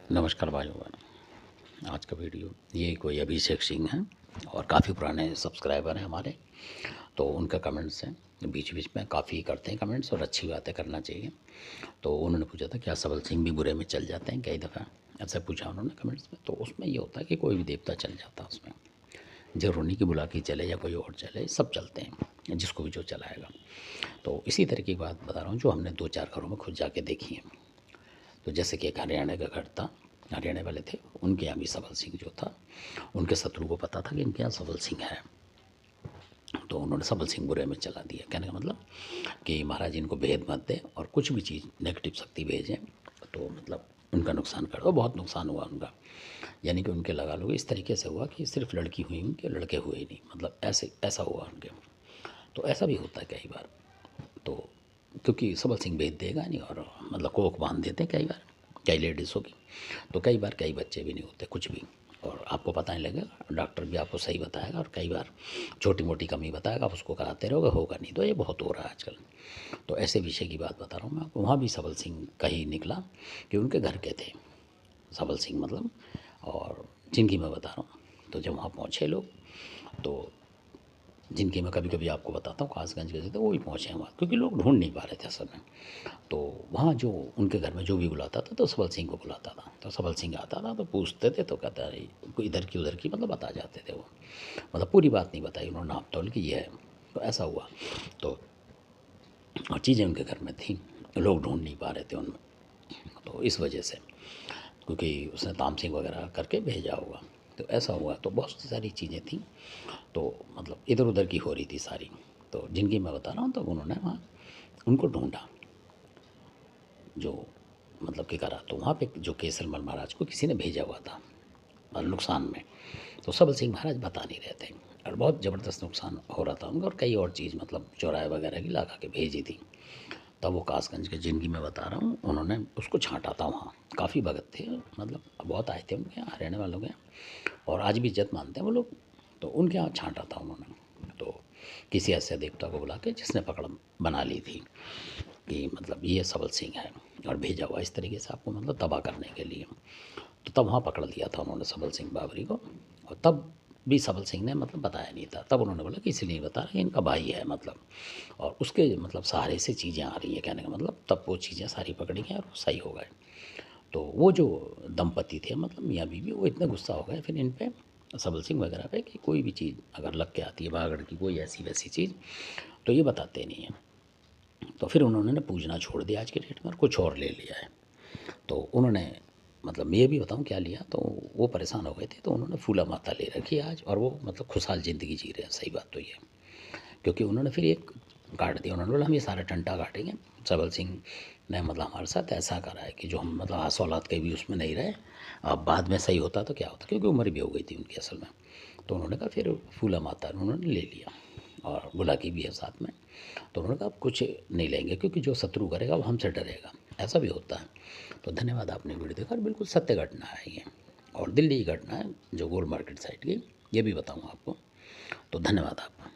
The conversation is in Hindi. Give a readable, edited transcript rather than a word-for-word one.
नमस्कार भाइयों बहनों। आज का वीडियो ये कोई अभिषेक सिंह हैं और काफ़ी पुराने सब्सक्राइबर हैं हमारे। तो उनका कमेंट्स हैं, बीच बीच में काफ़ी करते हैं कमेंट्स और अच्छी बातें करना चाहिए। तो उन्होंने पूछा था क्या सबल सिंह भी बुरे में चल जाते हैं, कई दफ़ा ऐसा पूछा उन्होंने कमेंट्स में। तो उसमें ये होता है कि कोई भी देवता चल जाता है उसमें, जरूर नहीं कि बुला के चले या कोई और चले, सब चलते हैं, जिसको भी जो चलाएगा। तो इसी तरह की बात बता रहा हूँ जो हमने 2-4 घरों में खुद जाके देखी है। तो जैसे कि एक हरियाणा का घर था, हरियाणा वाले थे, उनके यहाँ भी सबल सिंह जो था, उनके शत्रु को पता था कि इनके यहाँ सबल सिंह है। तो उन्होंने सबल सिंह बुरे में चला दिया। कहने का मतलब कि महाराज इनको भेद मत दे और कुछ भी चीज़ नेगेटिव शक्ति भेजें तो मतलब उनका नुकसान कर दो। बहुत नुकसान हुआ उनका, यानी कि उनके लगा लो इस तरीके से हुआ कि सिर्फ लड़की हुई उनके, लड़के हुए ही नहीं, मतलब ऐसे ऐसा हुआ उनके। तो ऐसा भी होता है कई बार। तो क्योंकि सबल सिंह भेज देगा नहीं और मतलब कोख बांध देते हैं कई बार कई लेडीज़ों की। तो कई बार कई बच्चे भी नहीं होते कुछ भी, और आपको पता नहीं लगेगा, डॉक्टर भी आपको सही बताएगा और कई बार छोटी मोटी कमी बताएगा, आप उसको कराते रहोगे, होगा नहीं। तो ये बहुत हो रहा है आजकल। तो ऐसे विषय की बात बता रहा हूँ मैं आपको। वहाँ भी सबल सिंह का ही निकला कि उनके घर के थे सबल सिंह मतलब, और जिनकी मैं बता रहा हूँ। तो जब वहाँ पहुँचे लोग, तो जिनकी मैं कभी कभी आपको बताता हूँ कासगंज के थे, वो भी पहुँचे वहाँ, क्योंकि लोग ढूंढ नहीं पा रहे थे असल में। तो वहाँ जो उनके घर में जो भी बुलाता था तो सबल सिंह को बुलाता था। तो सबल सिंह आता था तो पूछते थे, तो कहता है कोई इधर की उधर की मतलब बता जाते थे वो, मतलब पूरी बात नहीं बताई उन्होंने, नाप तोल की ये है। तो ऐसा हुआ। तो और चीज़ें उनके घर में थी, लोग ढूंढ नहीं पा रहे थे उनमें। तो इस वजह से, क्योंकि उसने ताम सिंह वगैरह करके भेजा होगा, तो ऐसा हुआ। तो बहुत सारी चीज़ें थी, तो मतलब इधर उधर की हो रही थी सारी। तो जिनकी मैं बता रहा हूँ, तो उन्होंने वहाँ उनको ढूंढा, जो मतलब कि करा। तो वहाँ पे जो केसरमल महाराज को किसी ने भेजा हुआ था और नुकसान में। तो सबल सिंह महाराज बता नहीं रहे थे और बहुत ज़बरदस्त नुकसान हो रहा था उनका, और कई और चीज़ मतलब चौराहे वगैरह की लगा के भेजी थी। तब वो कासगंज के जिनकी मैं बता रहा हूँ, उन्होंने उसको छांटा था वहाँ। काफ़ी भगत थे, मतलब बहुत आए थे उनके यहाँ, हरियाणा वालों के यहाँ, और आज भी इज्जत मानते हैं वो लोग। तो उनके यहाँ छांटा था उन्होंने। तो किसी ऐसे देवता को बुला के जिसने पकड़ बना ली थी कि मतलब ये सबल सिंह है और भेजा हुआ इस तरीके से आपको मतलब तबाह करने के लिए। तो तब वहाँ पकड़ लिया था उन्होंने सबल सिंह बाबरी को। और तब भी सबल सिंह ने मतलब बताया नहीं था। तब उन्होंने बोला कि इसलिए नहीं बता रहा कि इनका भाई है मतलब, और उसके मतलब सहारे से चीज़ें आ रही हैं, कहने का मतलब तब वो चीज़ें सारी पकड़ी गई और वो सही हो गए। तो वो जो दंपति थे मतलब मियाँ बीवी, वो इतने गुस्सा हो गए फिर इन पे, सबल सिंह वगैरह पे, कि कोई भी चीज़ अगर लग के आती है भागड़ की, कोई ऐसी वैसी चीज़, तो ये बताते नहीं हैं। तो फिर उन्होंने ना पूजना छोड़ दिया आज के डेट में और कुछ और ले लिया है। तो उन्होंने मतलब ये भी बताऊँ क्या लिया, तो वो परेशान हो गए थे, तो उन्होंने फूला माता ले रखी है आज, और वो मतलब खुशहाल ज़िंदगी जी रहे हैं। सही बात तो ये, क्योंकि उन्होंने फिर एक काट दिया। उन्होंने बोला हम ये सारा टंटा काटेंगे। सबल सिंह ने मतलब हमारे साथ ऐसा करा है कि जो हम मतलब आस औलाद के भी उसमें नहीं रहे। अब बाद में सही होता तो क्या होता, क्योंकि उम्र भी हो गई थी उनकी असल में। तो उन्होंने कहा फिर फूला माता उन्होंने ले लिया और बुलाकी भी है साथ में। तो उन्होंने कहा अब कुछ नहीं लेंगे, क्योंकि जो शत्रु करेगा वो हमसे डरेगा। ऐसा भी होता है। तो धन्यवाद, आपने वीडियो देखा, और बिल्कुल सत्य घटना है ये, और दिल्ली की घटना है जो गोल मार्केट साइड की, ये भी बताऊँगा आपको। तो धन्यवाद आपका।